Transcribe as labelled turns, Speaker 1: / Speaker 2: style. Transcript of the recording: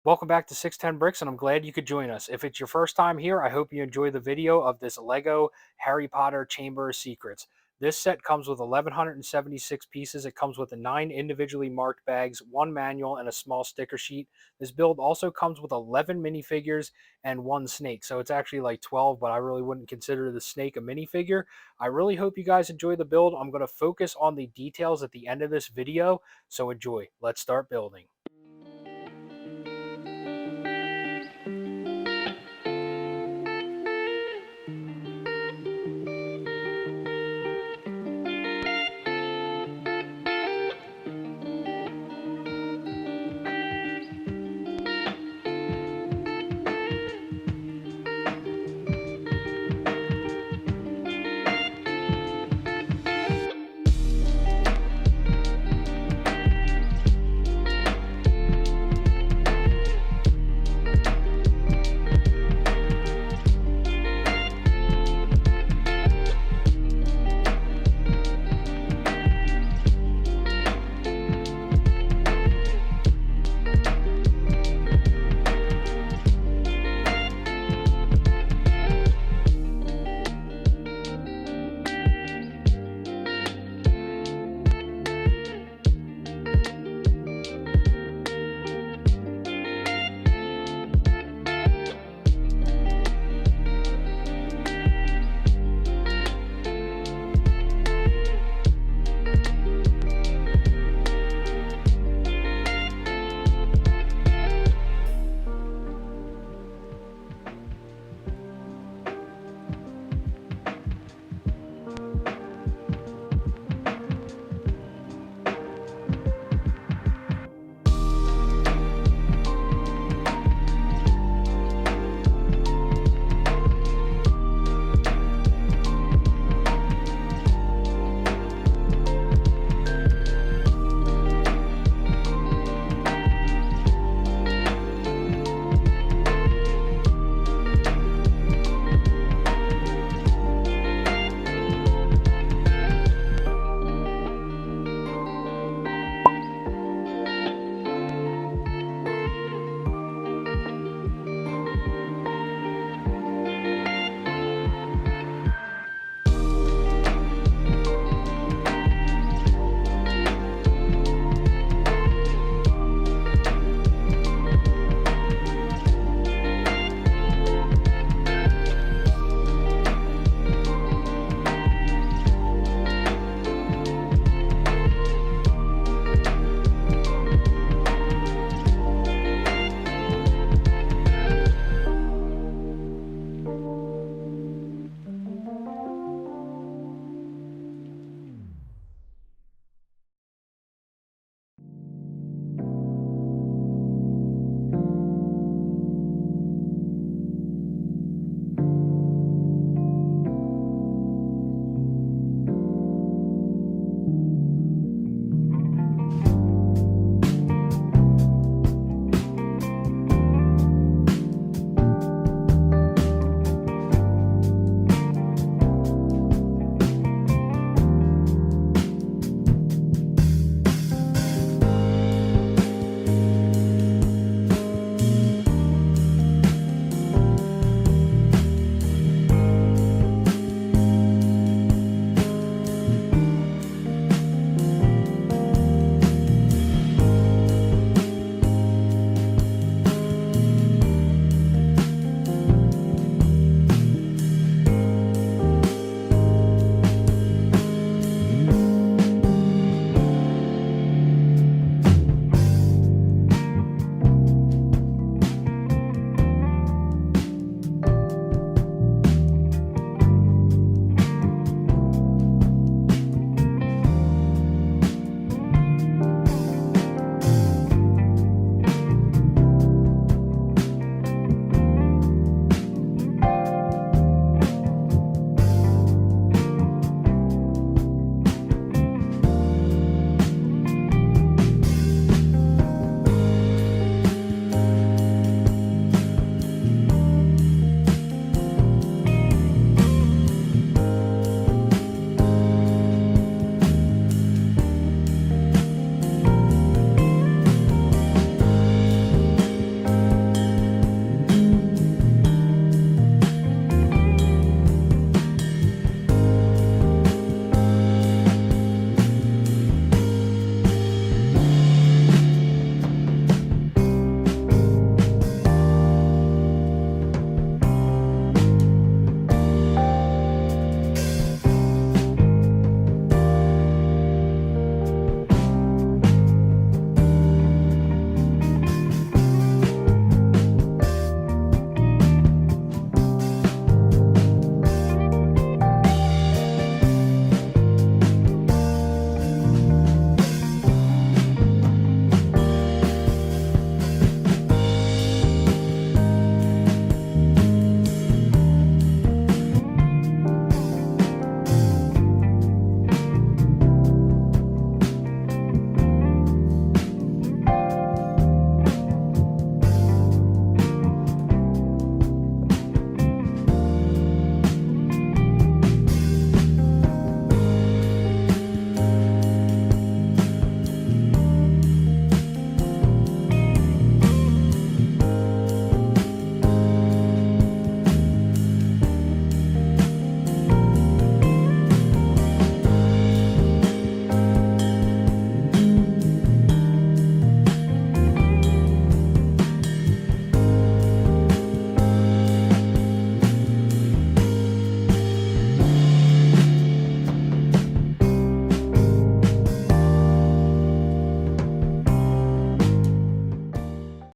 Speaker 1: Welcome back to 610 Bricks, and I'm glad you could join us. If it's your first time here, I hope you enjoy the video of this Lego Harry Potter Chamber of Secrets. This set comes with 1,176 pieces. It comes with 9 individually marked bags, 1 manual, and a small sticker sheet. This build also comes with 11 minifigures and 1 snake, so it's actually like 12, but I really wouldn't consider the snake a minifigure. I really hope you guys enjoy the build. I'm going to focus on the details at the end of this video, so enjoy. Let's start building.